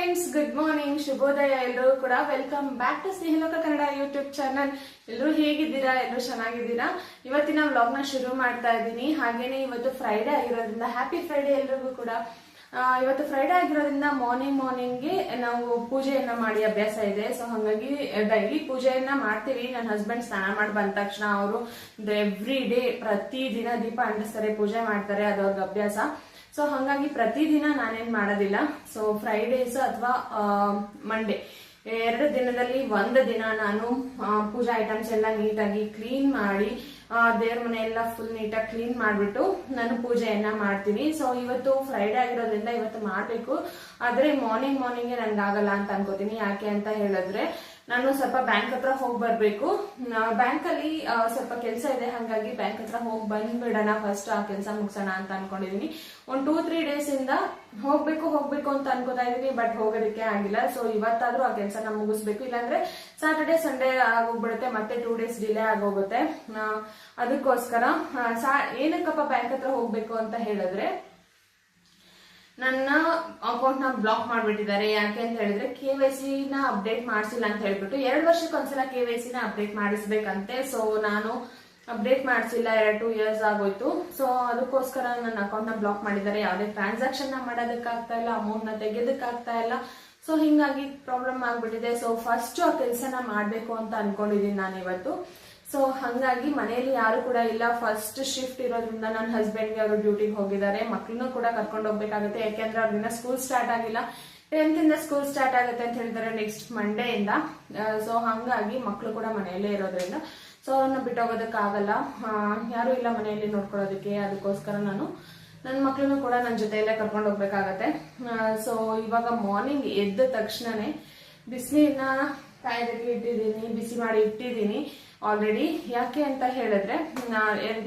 Friends, good morning, ಶುಭೋದಯ. ಎಲ್ಲರೂ ಕೂಡ welcome back to Snehaloka Kannada YouTube channel. ಎಲ್ಲರೂ ಹೇಗಿದ್ದೀರಾ? ಎಲ್ಲರೂ ಚೆನ್ನಾಗಿದ್ದೀರಾ? ಇವತ್ತಿನ ವ್ಲಾಗ್ನ ಶುರು ಮಾಡ್ತಾ ಇದ್ದೀನಿ. ಹಾಗೇನೆ ಇವತ್ತು ಫ್ರೈಡೆ ಆಗಿರೋದ್ರಿಂದ ಹ್ಯಾಪಿ ಫ್ರೈಡೆ ಎಲ್ರಿಗೂ ಕೂಡ. ಇವತ್ತು ಫ್ರೈಡೆ ಆಗಿರೋದ್ರಿಂದ ಮಾರ್ನಿಂಗ್ಗೆ ನಾವು ಪೂಜೆಯನ್ನ ಮಾಡಿ ಅಭ್ಯಾಸ ಇದೆ. ಸೊ ಹಾಗಾಗಿ ಡೈಲಿ ಪೂಜೆಯನ್ನ ಮಾಡ್ತೀವಿ. ನನ್ನ ಹಸ್ಬೆಂಡ್ ಸ್ನಾನ ಮಾಡಿ ಬಂದ ತಕ್ಷಣ ಅವರು ಎವ್ರಿ ಡೇ ಪ್ರತಿದಿನ ದೀಪ ಅಂಟಿಸ್ತಾರೆ, ಪೂಜೆ ಮಾಡ್ತಾರೆ, ಅದು ಅವ್ರಿಗೆ ಅಭ್ಯಾಸ. ಸೊ ಹಾಗಾಗಿ ಪ್ರತಿದಿನ ನಾನೇನ್ ಮಾಡೋದಿಲ್ಲ. ಸೊ ಫ್ರೈಡೇಸ್ ಅಥವಾ ಮಂಡೇ 2 ದಿನದಲ್ಲಿ 1 ದಿನ ನಾನು ಪೂಜಾ ಐಟಮ್ಸ್ ಎಲ್ಲ ನೀಟಾಗಿ ಕ್ಲೀನ್ ಮಾಡಿ ದೇವ್ರ ಮನೆ ಎಲ್ಲ ಫುಲ್ ನೀಟಾಗಿ ಕ್ಲೀನ್ ಮಾಡ್ಬಿಟ್ಟು ನಾನು ಪೂಜೆಯನ್ನ ಮಾಡ್ತೀನಿ. ಸೊ ಇವತ್ತು ಫ್ರೈಡೆ ಆಗಿರೋದ್ರಿಂದ ಇವತ್ತು ಮಾಡ್ಬೇಕು, ಆದ್ರೆ ಮಾರ್ನಿಂಗ್ ನನ್ಗಾಗಲ್ಲ ಅಂತ ಅನ್ಕೋತೀನಿ. ಯಾಕೆ ಅಂತ ಹೇಳಿದ್ರೆ ನಾನು ಸ್ವಲ್ಪ ಬ್ಯಾಂಕ್ ಹತ್ರ ಹೋಗಿ ಬರ್ಬೇಕು. ಬ್ಯಾಂಕ್ ಅಲ್ಲಿ ಸ್ವಲ್ಪ ಕೆಲಸ ಇದೆ, ಹಾಗಾಗಿ ಬ್ಯಾಂಕ್ ಹತ್ರ ಹೋಗಿ ಬಂದ್ಬಿಡೋಣ, ಫಸ್ಟ್ ಆ ಕೆಲಸ ಮುಗಿಸೋಣ ಅಂತ ಅನ್ಕೊಂಡಿದೀನಿ. ಒಂದು 2-3 ಡೇಸ್ ಇಂದ ಹೋಗ್ಬೇಕು ಅಂತ ಅನ್ಕೋತಾ ಇದೀನಿ, ಬಟ್ ಹೋಗೋದಕ್ಕೆ ಆಗಿಲ್ಲ. ಸೊ ಇವತ್ತಾದ್ರೂ ಆ ಕೆಲಸನ ಮುಗಿಸ್ಬೇಕು, ಇಲ್ಲಾಂದ್ರೆ ಸ್ಯಾಟರ್ಡೆ ಸಂಡೇ ಆಗೋಗ್ಬಿಡುತ್ತೆ, ಮತ್ತೆ 2 ಡೇಸ್ ಡಿಲೇ ಆಗೋಗುತ್ತೆ. ಅದಕ್ಕೋಸ್ಕರ ಏನಕ್ಕಪ್ಪ ಬ್ಯಾಂಕ್ ಹತ್ರ ಹೋಗ್ಬೇಕು ಅಂತ ಹೇಳಿದ್ರೆ, ನನ್ನ ಅಕೌಂಟ್ ನ ಬ್ಲಾಕ್ ಮಾಡ್ಬಿಟ್ಟಿದ್ದಾರೆ. ಯಾಕೆ ಅಂತ ಹೇಳಿದ್ರೆ KYC ನ ಅಪ್ಡೇಟ್ ಮಾಡಿಸಿಲ್ಲ ಅಂತ ಹೇಳ್ಬಿಟ್ಟು 2 ವರ್ಷಕ್ಕೊಂದ್ಸಲ KYC ನ ಅಪ್ಡೇಟ್ ಮಾಡಿಸ್ಬೇಕಂತೆ. ಸೊ ನಾನು ಅಪ್ಡೇಟ್ ಮಾಡಿಸಿಲ್ಲ, 2 ಇಯರ್ಸ್ ಆಗೋಯ್ತು. ಸೊ ಅದಕ್ಕೋಸ್ಕರ ನನ್ನ ಅಕೌಂಟ್ ನ ಬ್ಲಾಕ್ ಮಾಡಿದ್ದಾರೆ. ಯಾವುದೇ ಟ್ರಾನ್ಸಾಕ್ಷನ್ ನ ಮಾಡೋದಕ್ಕಾಗ್ತಾ ಇಲ್ಲ, ಅಮೌಂಟ್ ನ ತೆಗೆಯೋದಕ್ಕಾಗ್ತಾ ಇಲ್ಲ. ಸೊ ಹಿಂಗಾಗಿ ಪ್ರಾಬ್ಲಮ್ ಆಗ್ಬಿಟ್ಟಿದೆ. ಸೊ ಫಸ್ಟ್ ಆ ಕೆಲಸನ ಮಾಡ್ಬೇಕು ಅಂತ ಅನ್ಕೊಂಡಿದೀನಿ ನಾನು ಇವತ್ತು. ಸೊ ಹಂಗಾಗಿ ಮನೆಯಲ್ಲಿ ಯಾರು ಕೂಡ ಇಲ್ಲ, ಫಸ್ಟ್ ಶಿಫ್ಟ್ ಇರೋದ್ರಿಂದ ನನ್ನ ಹಸ್ಬೆಂಡ್ಗೆ ಅವರು ಡ್ಯೂಟಿಗೆ ಹೋಗಿದ್ದಾರೆ. ಮಕ್ಳನ್ನೂ ಕೂಡ ಕರ್ಕೊಂಡು ಹೋಗ್ಬೇಕಾಗುತ್ತೆ, ಯಾಕೆಂದ್ರೆ ಅವ್ರನ್ನ ಸ್ಕೂಲ್ ಸ್ಟಾರ್ಟ್ ಆಗಿಲ್ಲ. 10th ಇಂದ ಸ್ಕೂಲ್ ಸ್ಟಾರ್ಟ್ ಆಗುತ್ತೆ ಅಂತ ಹೇಳ್ತಾರೆ, ನೆಕ್ಸ್ಟ್ ಮಂಡೇ ಇಂದ. ಸೊ ಹಂಗಾಗಿ ಮಕ್ಳು ಕೂಡ ಮನೆಯಲ್ಲೇ ಇರೋದ್ರಿಂದ ಸೊ ಅವ್ರನ್ನ ಬಿಟ್ಟೋಗೋದಕ್ಕಾಗಲ್ಲ, ಯಾರು ಇಲ್ಲ ಮನೆಯಲ್ಲಿ ನೋಡ್ಕೊಳ್ಳೋದಕ್ಕೆ. ಅದಕ್ಕೋಸ್ಕರ ನಾನು ನನ್ನ ಮಕ್ಳನ್ನು ಕೂಡ ನನ್ನ ಜೊತೆಯಲ್ಲೇ ಕರ್ಕೊಂಡು ಹೋಗ್ಬೇಕಾಗತ್ತೆ. ಸೊ ಇವಾಗ ಮಾರ್ನಿಂಗ್ ಎದ್ದ ತಕ್ಷಣನೇ ಬಿಸಿನೀರ್ನ ಕಾಯೋದಕ್ಕೆ ಇಟ್ಟಿದ್ದೀನಿ, ಬಿಸಿ ಮಾಡಿ ಇಟ್ಟಿದ್ದೀನಿ ಆಲ್ರೆಡಿ. ಯಾಕೆ ಅಂತ ಹೇಳಿದ್ರೆ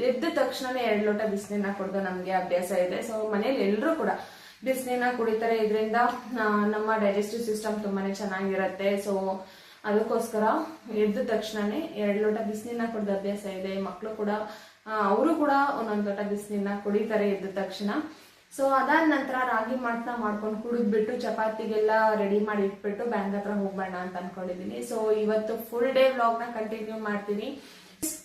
ಎದ್ದ ತಕ್ಷಣನೇ 2 ಲೋಟ ಬಿಸಿನೀರ್ನ ಕುಡಿದು ನಮ್ಗೆ ಅಭ್ಯಾಸ ಇದೆ. ಸೊ ಮನೇಲಿ ಎಲ್ಲರೂ ಕೂಡ ಬಿಸಿನೀರ್ನ ಕುಡಿತಾರೆ, ಇದರಿಂದ ನಮ್ಮ ಡೈಜೆಸ್ಟಿವ್ ಸಿಸ್ಟಮ್ ತುಂಬಾನೇ ಚೆನ್ನಾಗಿರುತ್ತೆ. ಸೊ ಅದಕ್ಕೋಸ್ಕರ ಎದ್ದ ತಕ್ಷಣನೇ 2 ಲೋಟ ಬಿಸಿನೀರ್ನ ಕುಡಿದ ಅಭ್ಯಾಸ ಇದೆ. ಮಕ್ಕಳು ಕೂಡ ಅವರು ಕೂಡ 1 ಲೋಟ ಬಿಸಿನೀರ್ನ ಕುಡಿತಾರೆ ಎದ್ದ ತಕ್ಷಣ. ಸೊ ಅದಾದ ನಂತರ ರಾಗಿ ಮಾಟ್ನ ಮಾಡ್ಕೊಂಡು ಕುಡಿದ್ಬಿಟ್ಟು ಚಪಾತಿಗೆಲ್ಲ ರೆಡಿ ಮಾಡಿ ಇಟ್ಬಿಟ್ಟು ಬ್ಯಾಂಕ್ ಹತ್ರ ಹೋಗ್ಬೇಡ ಅಂತ ಅನ್ಕೊಂಡಿದೀನಿ. ಸೊ ಇವತ್ತು ಫುಲ್ ಡೇ ವ್ಲಾಗ್ ನ ಕಂಟಿನ್ಯೂ ಮಾಡ್ತೀನಿ.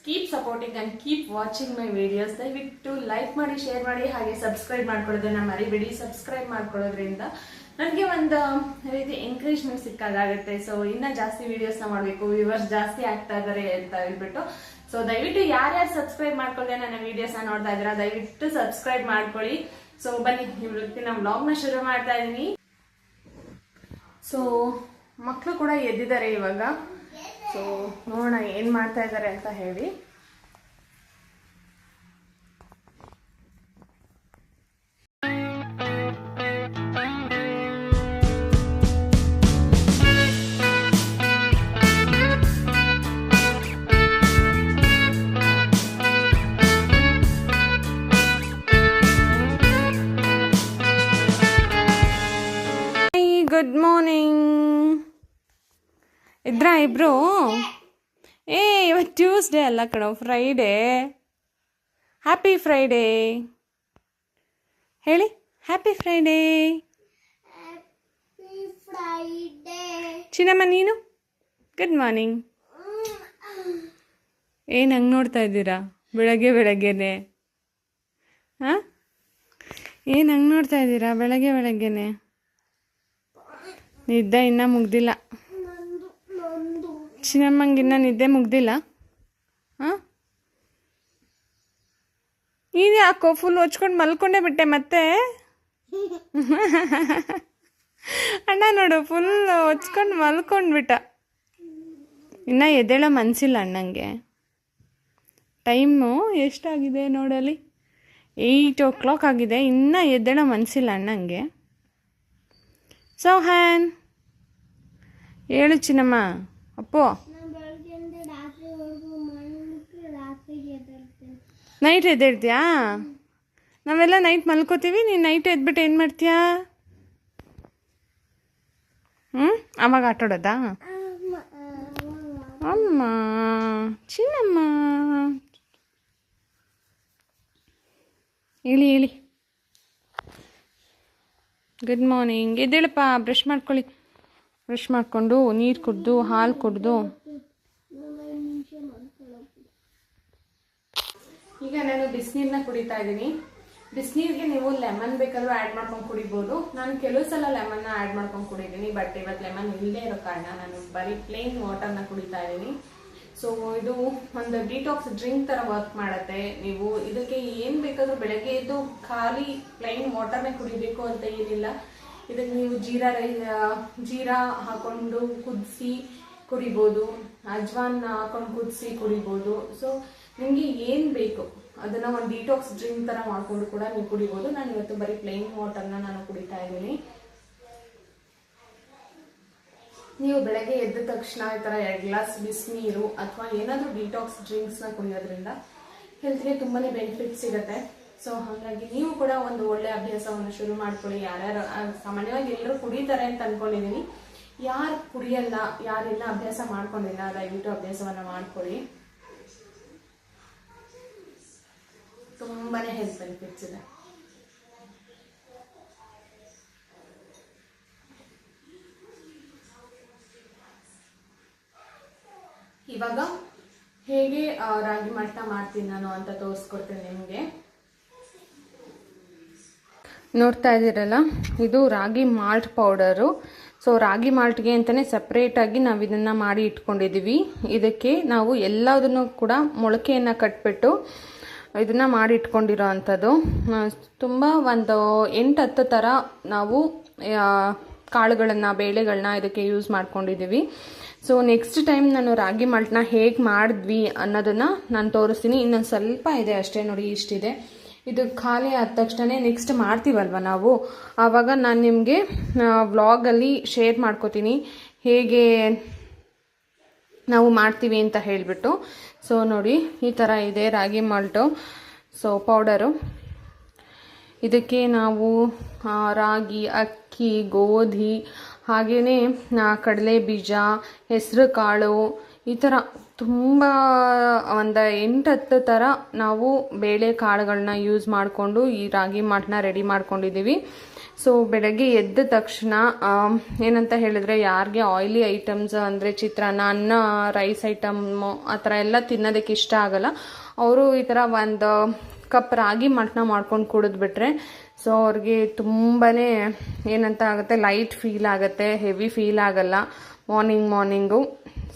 Keep supporting and keep watching my videos. ದಯವಿಟ್ಟು ಲೈಕ್ ಮಾಡಿ, ಶೇರ್ ಮಾಡಿ, ಹಾಗೆ ಸಬ್ಸ್ಕ್ರೈಬ್ ಮಾಡ್ಕೊಳ್ಳೋದನ್ನ ಮರಿಬೇಡಿ. ಸಬ್ಸ್ಕ್ರೈಬ್ ಮಾಡ್ಕೊಳ್ಳೋದ್ರಿಂದ ನನಗೆ ಒಂದು ರೀತಿ ಎಂಕರೇಜ್ಮೆಂಟ್ ಸಿಕ್ಕಾಗುತ್ತೆ. ಸೊ ಇನ್ನ ಜಾಸ್ತಿ ವಿಡಿಯೋಸ್ ನ ಮಾಡ್ಬೇಕು, ವ್ಯೂವರ್ಸ್ ಜಾಸ್ತಿ ಆಗ್ತಾ ಇದಾರೆ ಅಂತ ಹೇಳ್ಬಿಟ್ಟು. ಸೊ ದಯವಿಟ್ಟು ಯಾರ್ಯಾರು ಸಬ್ಸ್ಕ್ರೈಬ್ ಮಾಡ್ಕೊಳ್ಳದೆ ನನ್ನ ವಿಡಿಯೋಸ್ ನ ನೋಡ್ತಾ ಇದ್ದೀರಾ, ದಯವಿಟ್ಟು ಸಬ್ಸ್ಕ್ರೈಬ್ ಮಾಡ್ಕೊಳ್ಳಿ. ಸೊ ಬನ್ನಿ ಇವತ್ತಿನ ವ್ಲಾಗ್ ನ ಶುರು ಮಾಡ್ತಾ ಇದೀನಿ. ಸೊ ಮಕ್ಕಳು ಕೂಡ ಎದ್ದಿದ್ದಾರೆ ಇವಾಗ. ಸೊ ನೋಡೋಣ ಏನ್ ಮಾಡ್ತಾ ಇದ್ದಾರೆ ಅಂತ ಹೇಳಿ. Good morning. ಇದ್ರಾ ಇಬ್ರು? ಇವತ್ತು ಟ್ಯೂಸ್ಡೇ ಅಲ್ಲ ಕಣೋ, ಫ್ರೈಡೇ. ಹ್ಯಾಪಿ ಫ್ರೈಡೇ ಹೇಳಿ. ಹ್ಯಾಪಿ ಫ್ರೈಡೇ ಚಿನ್ನಮ್ಮ. ನೀನು ಗುಡ್ ಮಾರ್ನಿಂಗ್. ಏನು ಹಂಗೆ ನೋಡ್ತಾ ಇದ್ದೀರಾ ಬೆಳಗ್ಗೆನೆ? ಹಾಂ, ಏನು ಹಂಗೆ ನೋಡ್ತಾ ಇದ್ದೀರಾ ಬೆಳಗ್ಗೆನೆ? ನಿದ್ದೆ ಇನ್ನೂ ಮುಗ್ದಿಲ್ಲ ಚಿನ್ನಮ್ಮಂಗೆ, ಇನ್ನೂ ನಿದ್ದೆ ಮುಗ್ದಿಲ್ಲ. ಹಾಂ, ನೀನು ಯಾಕೋ ಫುಲ್ ಹೊಚ್ಕೊಂಡು ಮಲ್ಕೊಂಡೇ ಬಿಟ್ಟೆ ಮತ್ತೆ? ಅಣ್ಣ ನೋಡು, ಫುಲ್ ಹೊಚ್ಕೊಂಡು ಮಲ್ಕೊಂಡ್ಬಿಟ್ಟ. ಇನ್ನೂ ಎದ್ದೇಳೋ ಮನಸ್ಸಿಲ್ಲ ಅಣ್ಣಂಗೆ. ಟೈಮು ಎಷ್ಟಾಗಿದೆ ನೋಡಲಿ, 8 o'clock ಆಗಿದೆ, ಇನ್ನೂ ಎದ್ದೇಳೋ ಮನಸ್ಸಿಲ್ಲ ಅಣ್ಣಂಗೆ. ಸೌಹಾನ್ ಹೇಳು ಚಿನ್ನಮ್ಮ. ಅಪ್ಪು, ನೈಟ್ ಎದ್ದೇಳ್ತೀಯಾ? ನಾವೆಲ್ಲ ನೈಟ್ ಮಲ್ಕೋತೀವಿ, ನೀನು ನೈಟ್ ಎದ್ಬಿಟ್ಟು ಏನು ಮಾಡ್ತೀಯಾ? ಅವಾಗ ಆಟಾಡೋದಾ? ಅಮ್ಮ ಚಿನ್ನಮ್ಮ ಹೇಳಿ. Good morning. ಎದ್ದೇಳಪ್ಪ, ಬ್ರಷ್ ಮಾಡ್ಕೊಳ್ಳಿ. ಬ್ರಷ್ ಮಾಡಿಕೊಂಡು ನೀರು ಕುಡಿದು ಹಾಲು ಕುಡಿದು ಈಗ ನಾನು ಬಿಸಿನೀರನ್ನ ಕುಡಿತಾ ಇದ್ದೀನಿ. ಬಿಸಿನೀರಿಗೆ ನೀವು ಲೆಮನ್ ಬೇಕಾದ್ರೂ ಆ್ಯಡ್ ಮಾಡ್ಕೊಂಡು ಕುಡಿಬೋದು. ನಾನು ಕೆಲವು ಸಲ ಲೆಮನ್ನ ಆ್ಯಡ್ ಮಾಡ್ಕೊಂಡು ಕುಡಿದ್ದೀನಿ, ಬಟ್ ಇವತ್ತು ಲೆಮನ್ ಇಲ್ಲದೆ ಇರೋ ಕಾರಣ ನಾನು ಬರೀ ಪ್ಲೇನ್ ವಾಟರ್ನ ಕುಡಿತಾ ಇದ್ದೀನಿ. ಸೊ ಇದು ಒಂದು ಡಿಟಾಕ್ಸ್ ಡ್ರಿಂಕ್ ಥರ ವರ್ಕ್ ಮಾಡುತ್ತೆ. ನೀವು ಇದಕ್ಕೆ ಏನು ಬೇಕಾದರೂ ಬೆಳಗ್ಗೆ ಎದ್ದು ಖಾಲಿ ಪ್ಲೇನ್ ವಾಟರ್ನೇ ಕುಡಿಬೇಕು ಅಂತ ಏನಿಲ್ಲ. ಇದಕ್ಕೆ ನೀವು ಜೀರಾ ಹಾಕೊಂಡು ಕುದಿಸಿ ಕುಡಿಬೋದು, ಅಜ್ವಾನ್ ಹಾಕೊಂಡು ಕುದಿಸಿ ಕುಡಿಬೋದು. ಸೊ ನಿಮಗೆ ಏನು ಬೇಕು ಅದನ್ನು ಒಂದು ಡಿಟಾಕ್ಸ್ ಡ್ರಿಂಕ್ ಥರ ಮಾಡಿಕೊಂಡು ಕೂಡ ನೀವು ಕುಡಿಬೋದು. ನಾನು ಇವತ್ತು ಬರೀ ಪ್ಲೇನ್ ವಾಟರ್ನ ನಾನು ಕುಡಿತಾ ಇದ್ದೀನಿ. ನೀವು ಬೆಳಗ್ಗೆ ಎದ್ದ ತಕ್ಷಣ ಈ ಥರ 2 ಗ್ಲಾಸ್ ಬಿಸಿನೀರು ಅಥವಾ ಏನಾದರೂ ಡಿಟಾಕ್ಸ್ ಡ್ರಿಂಕ್ಸ್ನ ಕುಡಿಯೋದ್ರಿಂದ ಹೆಲ್ತ್ಗೆ ತುಂಬಾ ಬೆನಿಫಿಟ್ ಸಿಗುತ್ತೆ. ಸೊ ಹಾಗಾಗಿ ನೀವು ಕೂಡ ಒಂದು ಒಳ್ಳೆ ಅಭ್ಯಾಸವನ್ನು ಶುರು ಮಾಡ್ಕೊಳ್ಳಿ. ಯಾರ್ಯಾರು ಸಾಮಾನ್ಯವಾಗಿ ಎಲ್ಲರೂ ಕುಡಿತಾರೆ ಅಂತ ಅಂದ್ಕೊಂಡಿದ್ದೀನಿ. ಯಾರು ಕುಡಿಯಲ್ಲ, ಯಾರೆಲ್ಲ ಅಭ್ಯಾಸ ಮಾಡ್ಕೊಂಡಿಲ್ಲ, ದಯವಿಟ್ಟು ಅಭ್ಯಾಸವನ್ನು ಮಾಡ್ಕೊಳ್ಳಿ. ತುಂಬಾ ಹೆಲ್ತ್ ಬೆನಿಫಿಟ್ಸ್ ಇದೆ. ಇವಾಗ ಹೇಗೆ ರಾಗಿ ಮಾಲ್ಟ್ನ ಮಾಡ್ತೀನಿ ನಾನು ಅಂತ ತೋರಿಸ್ಕೊಡ್ತೀನಿ ನಿಮಗೆ. ನೋಡ್ತಾ ಇದ್ದೀರಲ್ಲ, ಇದು ರಾಗಿ ಮಾಲ್ಟ್ ಪೌಡರು. ಸೊ ರಾಗಿ ಮಾಲ್ಟ್ಗೆ ಅಂತಲೇ ಸಪ್ರೇಟಾಗಿ ನಾವು ಇದನ್ನು ಮಾಡಿ ಇಟ್ಕೊಂಡಿದ್ದೀವಿ. ಇದಕ್ಕೆ ನಾವು ಎಲ್ಲದನ್ನು ಕೂಡ ಮೊಳಕೆಯನ್ನು ಕಟ್ಬಿಟ್ಟು ಇದನ್ನು ಮಾಡಿ ಇಟ್ಕೊಂಡಿರೋ ಅಂಥದ್ದು. ತುಂಬ ಒಂದು 8-10 ಥರ ನಾವು ಕಾಳುಗಳನ್ನು, ಬೇಳೆಗಳನ್ನ ಇದಕ್ಕೆ ಯೂಸ್ ಮಾಡ್ಕೊಂಡಿದ್ದೀವಿ. ಸೊ ನೆಕ್ಸ್ಟ್ ಟೈಮ್ ನಾನು ರಾಗಿ ಮಾಲ್ಟ್ನ ಹೇಗೆ ಮಾಡಿದ್ವಿ ಅನ್ನೋದನ್ನು ನಾನು ತೋರಿಸ್ತೀನಿ. ಇನ್ನೊಂದು ಸ್ವಲ್ಪ ಇದೆ ಅಷ್ಟೇ, ನೋಡಿ ಇಷ್ಟಿದೆ. ಇದು ಖಾಲಿ ಆದ ತಕ್ಷಣ ನೆಕ್ಸ್ಟ್ ಮಾಡ್ತೀವಲ್ವ ನಾವು, ಆವಾಗ ನಾನು ನಿಮಗೆ ವ್ಲಾಗಲ್ಲಿ ಶೇರ್ ಮಾಡ್ಕೋತೀನಿ ಹೇಗೆ ನಾವು ಮಾಡ್ತೀವಿ ಅಂತ ಹೇಳಿಬಿಟ್ಟು. ಸೊ ನೋಡಿ, ಈ ಥರ ಇದೆ ರಾಗಿ ಮಾಲ್ಟು. ಸೊ ಪೌಡರು, ಇದಕ್ಕೆ ನಾವು ರಾಗಿ, ಅಕ್ಕಿ, ಗೋಧಿ, ಹಾಗೆಯೇ ಕಡಲೆ ಬೀಜ, ಹೆಸರು ಕಾಳು, ಈ ಥರ ತುಂಬ ಒಂದು 8-10 ಥರ ನಾವು ಬೇಳೆ ಕಾಳುಗಳನ್ನ ಯೂಸ್ ಮಾಡಿಕೊಂಡು ಈ ರಾಗಿ ಮಾಲ್ಟ್ನ ರೆಡಿ ಮಾಡ್ಕೊಂಡಿದ್ದೀವಿ. ಸೊ ಬೆಳಗ್ಗೆ ಎದ್ದ ತಕ್ಷಣ ಏನಂತ ಹೇಳಿದ್ರೆ, ಯಾರಿಗೆ ಆಯಿಲಿ ಐಟಮ್ಸ್ ಅಂದರೆ ಚಿತ್ರಾನ್ನ, ಅನ್ನ, ರೈಸ್ ಐಟಮ್ಮು ಆ ಥರ ಎಲ್ಲ ತಿನ್ನೋದಕ್ಕೆ ಇಷ್ಟ ಆಗಲ್ಲ, ಅವರು ಈ ಥರ ಒಂದು ಕಪ್ ರಾಗಿ ಮಾಲ್ಟ್ನ ಮಾಡ್ಕೊಂಡು ಕುಡಿದ್ಬಿಟ್ರೆ ಸೊ ಅವ್ರಿಗೆ ತುಂಬಾ ಏನಂತ ಆಗುತ್ತೆ, ಲೈಟ್ ಫೀಲ್ ಆಗುತ್ತೆ, ಹೆವಿ ಫೀಲ್ ಆಗಲ್ಲ ಮಾರ್ನಿಂಗು.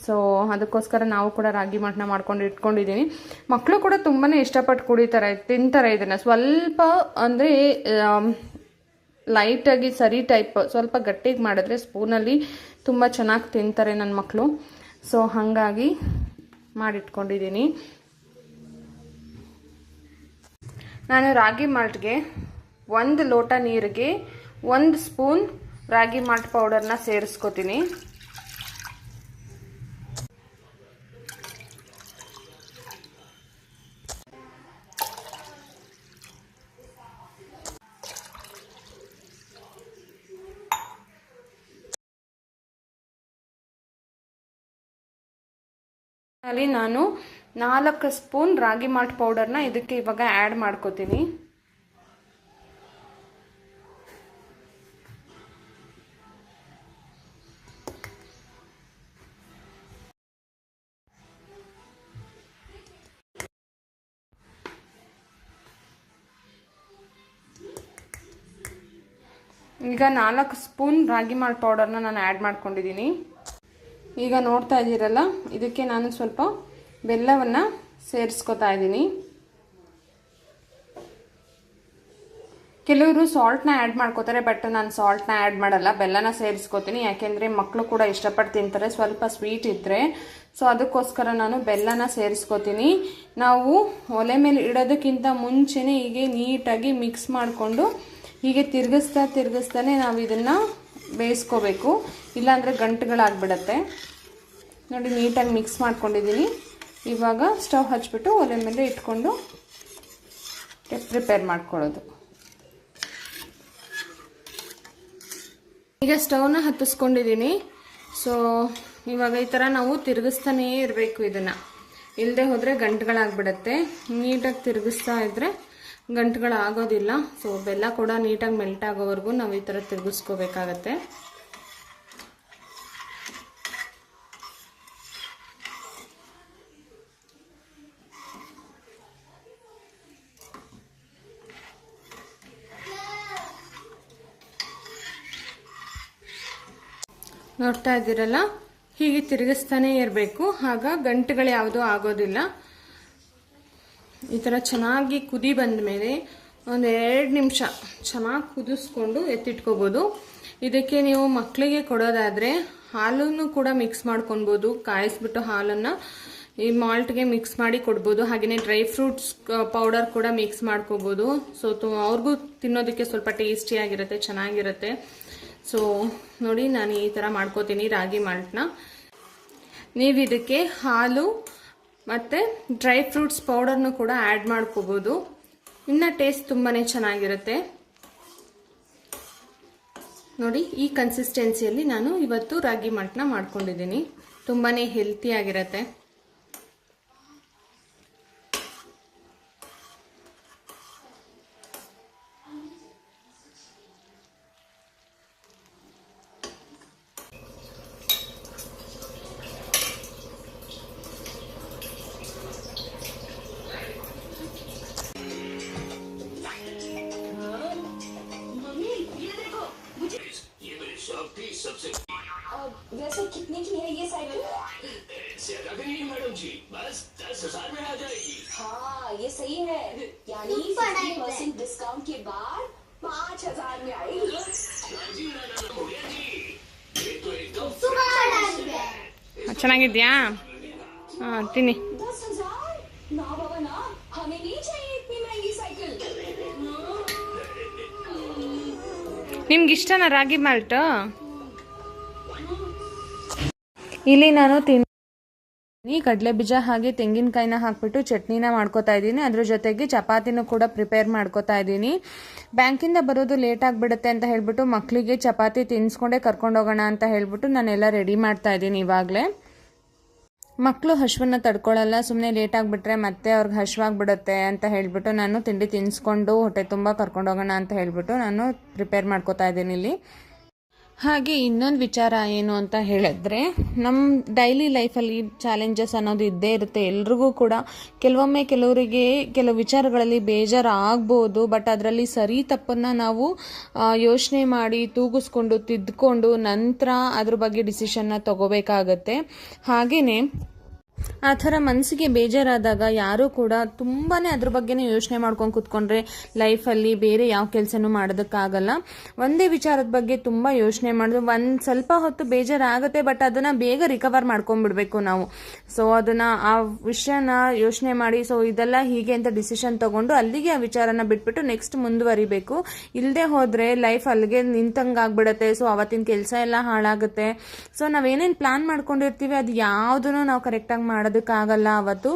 ಸೊ ಅದಕ್ಕೋಸ್ಕರ ನಾವು ಕೂಡ ರಾಗಿ ಮಾಲ್ಟ್ನ ಮಾಡ್ಕೊಂಡು ಇಟ್ಕೊಂಡಿದ್ದೀನಿ. ಮಕ್ಕಳು ಕೂಡ ತುಂಬಾ ಇಷ್ಟಪಟ್ಟು ತಿಂತಾರೆ ಇದನ್ನು. ಸ್ವಲ್ಪ ಅಂದರೆ ಲೈಟಾಗಿ ಸರಿ ಟೈಪ್, ಸ್ವಲ್ಪ ಗಟ್ಟಿಗೆ ಮಾಡಿದ್ರೆ ಸ್ಪೂನಲ್ಲಿ ತುಂಬ ಚೆನ್ನಾಗಿ ತಿಂತಾರೆ ನನ್ನ ಮಕ್ಕಳು. ಸೊ ಹಾಗಾಗಿ ಮಾಡಿಟ್ಕೊಂಡಿದ್ದೀನಿ. ನಾನು ರಾಗಿ ಮಾಲ್ಟ್ಗೆ 1 ಲೋಟ ನೀರಿಗೆ 1 ಸ್ಪೂನ್ ರಾಗಿ ಮಾಲ್ಟ್ ಪೌಡರ್ನ ಸೇರಿಸ್ಕೋತೀನಿ. ಅಲ್ಲಿ ನಾನು 4 ಸ್ಪೂನ್ ರಾಗಿ ಮಾಲ್ಟ್ ಪೌಡರ್ನ ಇದಕ್ಕೆ ಇವಾಗ ಆ್ಯಡ್ ಮಾಡ್ಕೋತೀನಿ. ಈಗ 4 ಸ್ಪೂನ್ ರಾಗಿ ಮಾಲ್ಟ್ ಪೌಡರ್ನ ನಾನು ಆ್ಯಡ್ ಮಾಡ್ಕೊಂಡಿದ್ದೀನಿ. ಈಗ ನೋಡ್ತಾ ಇದ್ದೀರಲ್ಲ, ಇದಕ್ಕೆ ನಾನು ಸ್ವಲ್ಪ ಬೆಲ್ಲವನ್ನು ಸೇರಿಸ್ಕೊತಾ ಇದ್ದೀನಿ. ಕೆಲವರು ಸಾಲ್ಟ್ನ ಆ್ಯಡ್ ಮಾಡ್ಕೋತಾರೆ, ಬಟ್ ನಾನು ಸಾಲ್ಟ್ನ ಆ್ಯಡ್ ಮಾಡಲ್ಲ, ಬೆಲ್ಲನ ಸೇರಿಸ್ಕೋತೀನಿ. ಯಾಕೆಂದರೆ ಮಕ್ಕಳು ಕೂಡ ಇಷ್ಟಪಟ್ಟು ತಿಂತಾರೆ ಸ್ವಲ್ಪ ಸ್ವೀಟ್ ಇದ್ದರೆ. ಸೊ ಅದಕ್ಕೋಸ್ಕರ ನಾನು ಬೆಲ್ಲನ ಸೇರಿಸ್ಕೋತೀನಿ. ನಾವು ಒಲೆ ಮೇಲೆ ಇಡೋದಕ್ಕಿಂತ ಮುಂಚೆನೇ ಹೀಗೆ ನೀಟಾಗಿ ಮಿಕ್ಸ್ ಮಾಡಿಕೊಂಡು ಹೀಗೆ ತಿರುಗಿಸ್ತಾನೆ ನಾವು ಇದನ್ನು ಬೇಯಿಸ್ಕೋಬೇಕು, ಇಲ್ಲಾಂದರೆ ಗಂಟುಗಳಾಗ್ಬಿಡತ್ತೆ. ನೋಡಿ, ನೀಟಾಗಿ ಮಿಕ್ಸ್ ಮಾಡ್ಕೊಂಡಿದ್ದೀನಿ. ಇವಾಗ ಸ್ಟವ್ ಹಚ್ಬಿಟ್ಟು ಒಲೆ ಮೇಲೆ ಇಟ್ಕೊಂಡು ಪ್ರಿಪೇರ್ ಮಾಡ್ಕೊಳ್ಳೋದು. ಈಗ ಸ್ಟವ್ನ ಹತ್ತಿಸ್ಕೊಂಡಿದ್ದೀನಿ. ಸೊ ಇವಾಗ ಈ ಥರ ನಾವು ತಿರುಗಿಸ್ತಾನೇ ಇರಬೇಕು ಇದನ್ನು, ಇಲ್ಲದೆ ಹೋದರೆ ಗಂಟುಗಳಾಗ್ಬಿಡತ್ತೆ. ನೀಟಾಗಿ ತಿರುಗಿಸ್ತಾ ಇದ್ದರೆ ಗಂಟುಗಳಾಗೋದಿಲ್ಲ. ಸೊ ಬೆಲ್ಲ ಕೂಡ ನೀಟಾಗಿ ಮೆಲ್ಟ್ ಆಗೋವರೆಗೂ ನಾವು ಈ ಥರ ತಿರುಗಿಸ್ಕೋಬೇಕಾಗತ್ತೆ. ನೋಡ್ತಾ ಇದ್ದೀರಲ್ಲ, ಹೀಗೆ ತಿರುಗಿಸ್ತಾನೆ ಇರಬೇಕು, ಆಗ ಗಂಟುಗಳು ಯಾವುದೂ ಆಗೋದಿಲ್ಲ. ಈ ಥರ ಚೆನ್ನಾಗಿ ಕುದಿ ಬಂದ ಮೇಲೆ ಒಂದು 2 ನಿಮಿಷ ಚೆನ್ನಾಗಿ ಕುದಿಸ್ಕೊಂಡು ಎತ್ತಿಟ್ಕೋಬೋದು. ಇದಕ್ಕೆ ನೀವು ಮಕ್ಕಳಿಗೆ ಕೊಡೋದಾದರೆ ಹಾಲನ್ನು ಕೂಡ ಮಿಕ್ಸ್ ಮಾಡ್ಕೊಬೋದು. ಕಾಯಿಸ್ಬಿಟ್ಟು ಹಾಲನ್ನು ಈ ಮಾಲ್ಟ್ಗೆ ಮಿಕ್ಸ್ ಮಾಡಿ ಕೊಡ್ಬೋದು. ಹಾಗೆಯೇ ಡ್ರೈ ಫ್ರೂಟ್ಸ್ ಪೌಡರ್ ಕೂಡ ಮಿಕ್ಸ್ ಮಾಡ್ಕೋಬೋದು. ಸೊ ಅವ್ರಿಗೂ ತಿನ್ನೋದಕ್ಕೆ ಸ್ವಲ್ಪ ಟೇಸ್ಟಿಯಾಗಿರುತ್ತೆ, ಚೆನ್ನಾಗಿರುತ್ತೆ. ಸೊ ನೋಡಿ, ನಾನು ಈ ಥರ ಮಾಡ್ಕೋತೀನಿ ರಾಗಿ ಮಾಲ್ಟ್ನ. ನೀವು ಇದಕ್ಕೆ ಹಾಲು ಮತ್ತು ಡ್ರೈ ಫ್ರೂಟ್ಸ್ ಪೌಡರ್ನು ಕೂಡ ಆ್ಯಡ್ ಮಾಡ್ಕೋಬೋದು. ಇನ್ನು ಟೇಸ್ಟ್ ತುಂಬಾ ಚೆನ್ನಾಗಿರುತ್ತೆ. ನೋಡಿ, ಈ ಕನ್ಸಿಸ್ಟೆನ್ಸಿಯಲ್ಲಿ ನಾನು ಇವತ್ತು ರಾಗಿ ಮಾಲ್ಟ್ನ ಮಾಡ್ಕೊಂಡಿದ್ದೀನಿ. ತುಂಬಾ ಹೆಲ್ತಿಯಾಗಿರುತ್ತೆ. वैसे कितने की है ये साइकिल? ज्यादा भी नहीं मैडम जी, बस 10,000 में आ जाएगी। हाँ, ये सही है। यानी 50% डिस्काउंट के बाद 5,000 में आएगी। जी भैया जी, ये तो एकदम ಚೆನ್ನಾಗಿದ್ಯಾ? ಹಾಂ, ತಿನ್ನಿ. 10,000? ना बाबा ना, हमें नहीं चाहिए इतनी महंगी साइकिल। ನಿಮ್ಗೆ ಇಷ್ಟನಾ ರಾಗಿ ಮಾಲ್ಟ್? ಇಲ್ಲಿ ನಾನು ಕಡಲೆ ಬೀಜ ಹಾಗೆ ತೆಂಗಿನಕಾಯಿನ ಹಾಕ್ಬಿಟ್ಟು ಚಟ್ನಿನ ಮಾಡ್ಕೋತಾ ಇದ್ದೀನಿ. ಅದ್ರ ಜೊತೆಗೆ ಚಪಾತಿನೂ ಕೂಡ ಪ್ರಿಪೇರ್ ಮಾಡ್ಕೋತಾ ಇದ್ದೀನಿ. ಬ್ಯಾಂಕಿಂದ ಬರೋದು ಲೇಟ್ ಆಗಿಬಿಡುತ್ತೆ ಅಂತ ಹೇಳ್ಬಿಟ್ಟು ಮಕ್ಕಳಿಗೆ ಚಪಾತಿ ತಿನ್ನಿಸ್ಕೊಂಡೇ ಕರ್ಕೊಂಡೋಗೋಣ ಅಂತ ಹೇಳ್ಬಿಟ್ಟು ನಾನೆಲ್ಲ ರೆಡಿ ಮಾಡ್ತಾ ಇದ್ದೀನಿ ಇವಾಗಲೇ. ಮಕ್ಕಳು ಹಶ್ವನ್ನ ತಡ್ಕೊಳ್ಳಲ್ಲ, ಸುಮ್ಮನೆ ಲೇಟ್ ಆಗಿಬಿಟ್ರೆ ಮತ್ತೆ ಅವ್ರಿಗೆ ಹಶ್ವಾಗಿಬಿಡುತ್ತೆ ಅಂತ ಹೇಳ್ಬಿಟ್ಟು ನಾನು ತಿಂಡಿ ತಿನ್ನಿಸ್ಕೊಂಡು ಹೊಟ್ಟೆ ತುಂಬ ಕರ್ಕೊಂಡೋಗೋಣ ಅಂತ ಹೇಳ್ಬಿಟ್ಟು ನಾನು ಪ್ರಿಪೇರ್ ಮಾಡ್ಕೋತಾ ಇದ್ದೀನಿ ಇಲ್ಲಿ. ಹಾಗೆ ಇನ್ನೊಂದು ವಿಚಾರ ಏನು ಅಂತ ಹೇಳಿದ್ರೆ, ನಮ್ಮ ಡೈಲಿ ಲೈಫಲ್ಲಿ ಚಾಲೆಂಜಸ್ ಅನ್ನೋದು ಇದ್ದೇ ಇರುತ್ತೆ ಎಲ್ರಿಗೂ ಕೂಡ. ಕೆಲವೊಮ್ಮೆ ಕೆಲವರಿಗೆ ಕೆಲವು ವಿಚಾರಗಳಲ್ಲಿ ಬೇಜಾರು ಆಗ್ಬೋದು, ಬಟ್ ಅದರಲ್ಲಿ ಸರಿ ತಪ್ಪನ್ನು ನಾವು ಯೋಚನೆ ಮಾಡಿ ತೂಗಿಸ್ಕೊಂಡು ತಿದ್ದುಕೊಂಡು ನಂತರ ಅದ್ರ ಬಗ್ಗೆ ಡಿಸಿಷನ್ನ ತಗೋಬೇಕಾಗತ್ತೆ. ಹಾಗೆಯೇ ಆ ಥರ ಮನಸ್ಸಿಗೆ ಬೇಜಾರಾದಾಗ ಯಾರೂ ಕೂಡ ತುಂಬಾ ಅದ್ರ ಬಗ್ಗೆನೇ ಯೋಚನೆ ಮಾಡ್ಕೊಂಡು ಕೂತ್ಕೊಂಡ್ರೆ ಲೈಫಲ್ಲಿ ಬೇರೆ ಯಾವ ಕೆಲಸನೂ ಮಾಡೋದಕ್ಕಾಗಲ್ಲ. ಒಂದೇ ವಿಚಾರದ ಬಗ್ಗೆ ತುಂಬ ಯೋಚನೆ ಮಾಡಿದ್ರೆ ಒಂದು ಸ್ವಲ್ಪ ಹೊತ್ತು ಬೇಜಾರಾಗುತ್ತೆ, ಬಟ್ ಅದನ್ನು ಬೇಗ ರಿಕವರ್ ಮಾಡ್ಕೊಂಡ್ಬಿಡ್ಬೇಕು ನಾವು. ಸೊ ಅದನ್ನು ಆ ವಿಷಯನ ಯೋಚನೆ ಮಾಡಿ ಸೊ ಇದೆಲ್ಲ ಹೀಗೆ ಅಂತ ಡಿಸಿಷನ್ ತೊಗೊಂಡು ಅಲ್ಲಿಗೆ ಆ ವಿಚಾರನ ಬಿಟ್ಬಿಟ್ಟು ನೆಕ್ಸ್ಟ್ ಮುಂದುವರಿಬೇಕು. ಇಲ್ಲದೆ ಹೋದರೆ ಲೈಫ್ ಅಲ್ಲಿಗೆ ನಿಂತಂಗಾಗ್ಬಿಡುತ್ತೆ. ಸೊ ಅವತ್ತಿನ ಕೆಲಸ ಎಲ್ಲ ಹಾಳಾಗುತ್ತೆ. ಸೊ ನಾವೇನೇನು ಪ್ಲ್ಯಾನ್ ಮಾಡ್ಕೊಂಡಿರ್ತೀವಿ ಅದು ಯಾವುದೂ ನಾವು ಕರೆಕ್ಟಾಗಿ ಮಾಡೋದಕ್ಕಾಗಲ್ಲ ಅವತ್ತು.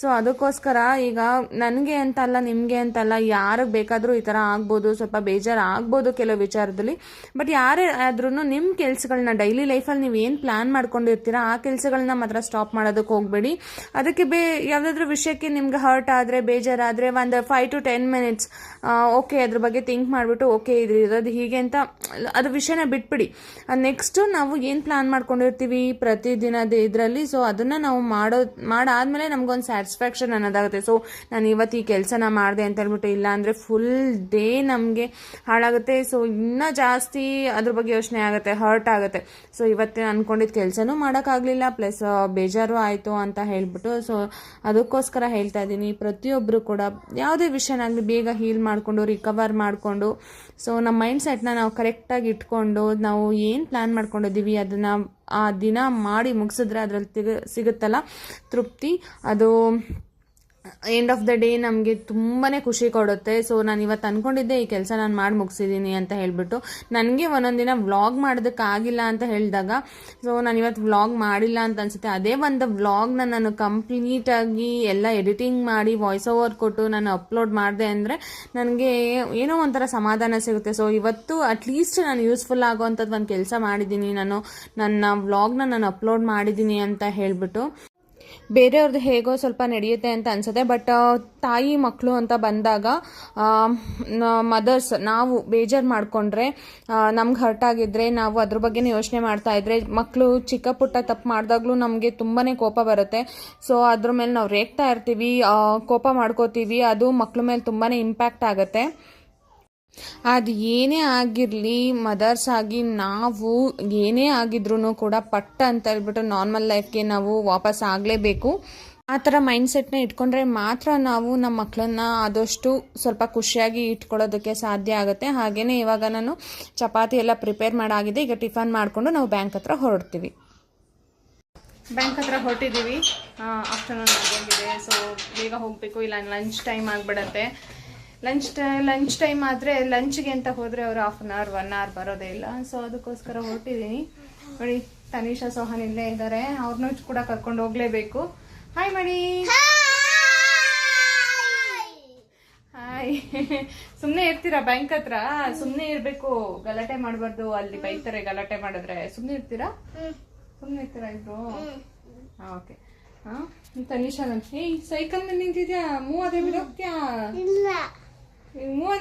ಸೊ ಅದಕ್ಕೋಸ್ಕರ ಈಗ ನನಗೆ ಅಂತಲ್ಲ, ನಿಮಗೆ ಅಂತಲ್ಲ, ಯಾರಿಗೆ ಬೇಕಾದರೂ ಈ ಥರ ಆಗ್ಬೋದು, ಸ್ವಲ್ಪ ಬೇಜಾರು ಆಗ್ಬೋದು ಕೆಲವು ವಿಚಾರದಲ್ಲಿ. ಬಟ್ ಯಾರೇ ಆದ್ರೂ ನಿಮ್ಮ ಕೆಲಸಗಳನ್ನ ಡೈಲಿ ಲೈಫಲ್ಲಿ ನೀವು ಏನು ಪ್ಲ್ಯಾನ್ ಮಾಡ್ಕೊಂಡಿರ್ತೀರ ಆ ಕೆಲಸಗಳನ್ನ ಮಾತ್ರ ಸ್ಟಾಪ್ ಮಾಡೋದಕ್ಕೆ ಹೋಗಬೇಡಿ. ಅದಕ್ಕೆ ಯಾವುದಾದ್ರೂ ವಿಷಯಕ್ಕೆ ನಿಮ್ಗೆ ಹರ್ಟ್ ಆದರೆ, ಬೇಜಾರಾದರೆ ಒಂದು 5 to 10 minutes ಓಕೆ ಅದ್ರ ಬಗ್ಗೆ ಥಿಂಕ್ ಮಾಡಿಬಿಟ್ಟು ಓಕೆ ಇರೋದು ಹೀಗೆ ಅಂತ ಅದು ವಿಷಯನ ಬಿಟ್ಬಿಡಿ. ನೆಕ್ಸ್ಟು ನಾವು ಏನು ಪ್ಲ್ಯಾನ್ ಮಾಡ್ಕೊಂಡಿರ್ತೀವಿ ಪ್ರತಿದಿನದ ಇದರಲ್ಲಿ, ಸೊ ಅದನ್ನು ನಾವು ಮಾಡಾದ್ಮೇಲೆ ನಮಗೊಂದು ಸ್ಯಾಟಿಸ್ಫ್ಯಾಕ್ಷನ್ ಅನ್ನೋದಾಗುತ್ತೆ. ಸೊ ನಾನು ಇವತ್ತು ಈ ಕೆಲಸನ ಮಾಡಿದೆ ಅಂತ ಹೇಳ್ಬಿಟ್ಟು ಇಲ್ಲ ಅಂದರೆ ಫುಲ್ ಡೇ ನಮಗೆ ಹಾಳಾಗುತ್ತೆ. ಸೊ ಇನ್ನೂ ಜಾಸ್ತಿ ಅದ್ರ ಬಗ್ಗೆ ಯೋಚನೆ ಆಗುತ್ತೆ, ಹರ್ಟ್ ಆಗುತ್ತೆ. ಸೊ ಇವತ್ತು ಅಂದ್ಕೊಂಡಿದ್ದ ಕೆಲಸನೂ ಮಾಡೋಕ್ಕಾಗಲಿಲ್ಲ, ಪ್ಲಸ್ ಬೇಜಾರು ಆಯಿತು ಅಂತ ಹೇಳ್ಬಿಟ್ಟು. ಸೊ ಅದಕ್ಕೋಸ್ಕರ ಹೇಳ್ತಾ ಇದ್ದೀನಿ, ಪ್ರತಿಯೊಬ್ಬರು ಕೂಡ ಯಾವುದೇ ವಿಷಯನಾಗಲಿ ಬೇಗ ಹೀಲ್ ಮಾಡಿಕೊಂಡು ರಿಕವರ್ ಮಾಡಿಕೊಂಡು ಸೊ ನಮ್ಮ ಮೈಂಡ್ ಸೆಟ್ನ ನಾವು ಕರೆಕ್ಟಾಗಿ ಇಟ್ಕೊಂಡು ನಾವು ಏನು ಪ್ಲ್ಯಾನ್ ಮಾಡ್ಕೊಂಡಿದ್ದೀವಿ ಅದನ್ನು ಆ ದಿನ ಮಾಡಿ ಮುಗಿಸಿದ್ರೆ ಅದರಲ್ಲಿ ಸಿಗುತ್ತಲ್ಲ ತೃಪ್ತಿ, ಅದು ಎಂಡ್ ಆಫ್ ದ ಡೇ ನಮಗೆ ತುಂಬಾ ಖುಷಿ ಕೊಡುತ್ತೆ. ಸೊ ನಾನು ಇವತ್ತು ಅಂದ್ಕೊಂಡಿದ್ದೆ ಈ ಕೆಲಸ ನಾನು ಮಾಡಿ ಮುಗಿಸಿದ್ದೀನಿ ಅಂತ ಹೇಳಿಬಿಟ್ಟು. ನನಗೆ ಒಂದೊಂದು ದಿನ ವ್ಲಾಗ್ ಮಾಡೋದಕ್ಕಾಗಿಲ್ಲ ಅಂತ ಹೇಳಿದಾಗ ಸೊ ನಾನು ಇವತ್ತು ವ್ಲಾಗ್ ಮಾಡಿಲ್ಲ ಅಂತ ಅನಿಸುತ್ತೆ. ಅದೇ ಒಂದು ವ್ಲಾಗ್ನ ನಾನು ಕಂಪ್ಲೀಟಾಗಿ ಎಲ್ಲ ಎಡಿಟಿಂಗ್ ಮಾಡಿ ವಾಯ್ಸ್ ಓವರ್ ಕೊಟ್ಟು ನಾನು ಅಪ್ಲೋಡ್ ಮಾಡಿದೆ ಅಂದರೆ ನನಗೆ ಏನೋ ಒಂಥರ ಸಮಾಧಾನ ಸಿಗುತ್ತೆ. ಸೊ ಇವತ್ತು ಅಟ್ಲೀಸ್ಟ್ ನಾನು ಯೂಸ್ಫುಲ್ ಆಗೋವಂಥದ್ದು ಒಂದು ಕೆಲಸ ಮಾಡಿದ್ದೀನಿ, ನಾನು ನನ್ನ ವ್ಲಾಗ್ನ ನಾನು ಅಪ್ಲೋಡ್ ಮಾಡಿದ್ದೀನಿ ಅಂತ ಹೇಳಿಬಿಟ್ಟು. ಬೇರೆಯವ್ರದ್ದು ಹೇಗೋ ಸ್ವಲ್ಪ ನಡೆಯುತ್ತೆ ಅಂತ ಅನ್ಸುತ್ತೆ. ಬಟ್ ತಾಯಿ ಮಕ್ಕಳು ಅಂತ ಬಂದಾಗ ಮದರ್ಸ್ ನಾವು ಬೇಜಾರು ಮಾಡಿಕೊಂಡ್ರೆ, ನಮ್ಗೆ ಹರ್ಟ್ ಆಗಿದ್ರೆ, ನಾವು ಅದ್ರ ಬಗ್ಗೆನೇ ಯೋಚನೆ ಮಾಡ್ತಾ ಇದ್ರೆ, ಮಕ್ಕಳು ಚಿಕ್ಕ ಪುಟ್ಟ ತಪ್ಪು ಮಾಡಿದಾಗಲೂ ನಮಗೆ ತುಂಬಾ ಕೋಪ ಬರುತ್ತೆ. ಸೊ ಅದ್ರ ಮೇಲೆ ನಾವು ರೇಗ್ತಾ ಇರ್ತೀವಿ, ಕೋಪ ಮಾಡ್ಕೋತೀವಿ. ಅದು ಮಕ್ಕಳ ಮೇಲೆ ತುಂಬಾ ಇಂಪ್ಯಾಕ್ಟ್ ಆಗುತ್ತೆ. ಅದು ಏನೇ ಆಗಿರಲಿ, ಮದರ್ಸ್ ಆಗಿ ನಾವು ಏನೇ ಆಗಿದ್ರೂ ಕೂಡ ಪಟ್ಟ ಅಂತ ಹೇಳ್ಬಿಟ್ಟು ನಾರ್ಮಲ್ ಲೈಫ್ಗೆ ನಾವು ವಾಪಸ್ ಆಗಲೇಬೇಕು. ಆ ಥರ ಮೈಂಡ್ಸೆಟ್ನ ಇಟ್ಕೊಂಡ್ರೆ ಮಾತ್ರ ನಾವು ನಮ್ಮ ಮಕ್ಕಳನ್ನ ಆದಷ್ಟು ಸ್ವಲ್ಪ ಖುಷಿಯಾಗಿ ಇಟ್ಕೊಳ್ಳೋದಕ್ಕೆ ಸಾಧ್ಯ ಆಗುತ್ತೆ. ಹಾಗೆಯೇ ಇವಾಗ ನಾನು ಚಪಾತಿ ಎಲ್ಲ ಪ್ರಿಪೇರ್ ಮಾಡಾಗಿದೆ. ಈಗ ಟಿಫನ್ ಮಾಡಿಕೊಂಡು ನಾವು ಬ್ಯಾಂಕ್ ಹತ್ರ ಹೊರಡ್ತೀವಿ. ಬ್ಯಾಂಕ್ ಹತ್ರ ಹೊರಟಿದ್ದೀವಿ. ಆಫ್ಟರ್ನೂನ್ ಆಗೋಗಿದೆ. ಸೊ ಬೇಗ ಹೋಗಬೇಕು, ಇಲ್ಲ ಲಂಚ್ ಟೈಮ್ ಆಗಿಬಿಡತ್ತೆ. ಲಂಚ್ ಟೈಮ್ ಆದರೆ ಲಂಚ್ಗೆ ಅಂತ ಹೋದರೆ ಅವರು 1 ಅವರ್ ಬರೋದೇ ಇಲ್ಲ. ಸೊ ಅದಕ್ಕೋಸ್ಕರ ಹೊರಟಿದ್ದೀನಿ. ನೋಡಿ, ತನಿಷಾ ಸೋಹನ್ ಇಲ್ಲೇ ಇದ್ದಾರೆ. ಅವ್ರನ್ನೂ ಕೂಡ ಕರ್ಕೊಂಡು ಹೋಗಲೇಬೇಕು. ಹಾಯ್ ಮಾಡಿ. ಹಾಯ್. ಸುಮ್ಮನೆ ಇರ್ತೀರಾ ಬ್ಯಾಂಕ್ ಹತ್ರ? ಸುಮ್ಮನೆ ಇರಬೇಕು, ಗಲಾಟೆ ಮಾಡಬಾರ್ದು. ಅಲ್ಲಿ ಬೈತಾರೆ ಗಲಾಟೆ ಮಾಡಿದ್ರೆ. ಸುಮ್ಮನೆ ಇರ್ತೀರಾ? ಸುಮ್ಮನೆ ಇರ್ತೀರಾ ಇಬ್ರು? ಓಕೆ. ತನಿಷಾ ಸೈಕಲ್ ಮೇಲೆ ನಿಂತಿದ್ಯಾ? ಮೂವ್ ಅದೇ ಬಿಡೋಗ್ತ್ಯಾ?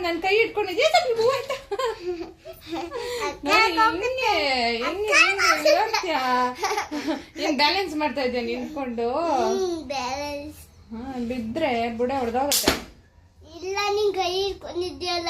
ನನ್ನ ಕೈ ಇಟ್ಕೊಂಡಿದ್ಯಾ? ಏನ್ ಬ್ಯಾಲೆನ್ಸ್ ಮಾಡ್ತಾ ಇದ್ಯಾ ನಿಂತ್ಕೊಂಡು? ಬಿದ್ರೆ ಬುಡ ಹೊಡೆದೋಗುತ್ತೆ. ಇಲ್ಲ, ನಿನ್ ಕೈ ಇಟ್ಕೊಂಡಿದ್ಯಲ್ಲ.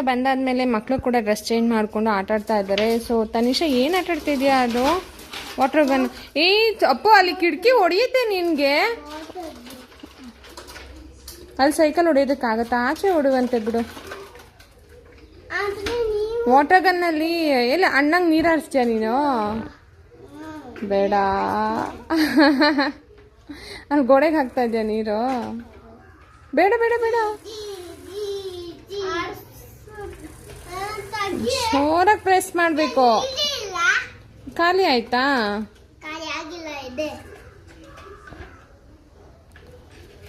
ಬಂದಾದ್ಮೇಲೆ ಮಕ್ಕಳು ಕೂಡ ಡ್ರೆಸ್ ಚೇಂಜ್ ಮಾಡ್ಕೊಂಡು ಆಟ ಆಡ್ತಾ ಇದ್ದಾರೆ. ಸೊ ತನಿಷಾ ಏನ್ ಆಟ ಆಡ್ತಿದ್ಯಾ? ಅದು ವಾಟರ್ ಗನ್. ಅಪ್ಪು, ಅಲ್ಲಿ ಕಿಟಕಿ ಹೊಡೆಯುತ್ತೆ ನಿನ್ಗೆ. ಅಲ್ಲಿ ಸೈಕಲ್ ಹೊಡೆಯೋದಕ್ಕಾಗತ್ತಾ? ಆಚೆ ಹೊಡುವಂತೆ ಬಿಡು. ವಾಟರ್ ಗನ್ ಅಲ್ಲಿ ಎಲ್ಲ ಅಣ್ಣಂಗೆ ನೀರು ಹಾರಿಸ್ತೀಯ ನೀನು? ಬೇಡ. ಅಲ್ಲಿ ಗೋಡೆಗೆ ಹಾಕ್ತಾ ಇದೆಯಾ ನೀರು? ಬೇಡ ಬೇಡ ಬೇಡ. ಜೋರಾಗಿ ಪ್ರೆಸ್ ಮಾಡಬೇಕು. ಖಾಲಿ ಆಯ್ತಾ?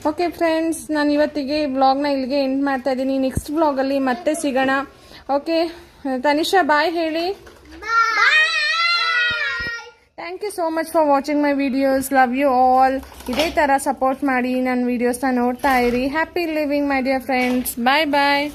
ಓಕೆ ಫ್ರೆಂಡ್ಸ್, ನಾನು ಇವತ್ತಿಗೆ ವ್ಲಾಗ್ನ ಇಲ್ಲಿಗೆ ಎಂಡ್ ಮಾಡ್ತಾ ಇದ್ದೀನಿ. ನೆಕ್ಸ್ಟ್ ವ್ಲಾಗಲ್ಲಿ ಮತ್ತೆ ಸಿಗೋಣ. ಓಕೆ ತನಿಷಾ, ಬಾಯ್ ಹೇಳಿ. Thank you so much for watching my videos. Love you all. ಇದೇ ಥರ ಸಪೋರ್ಟ್ ಮಾಡಿ ನನ್ನ ವಿಡಿಯೋಸ್ನ ನೋಡ್ತಾ ಇರಿ. Happy living my dear friends. Bye bye.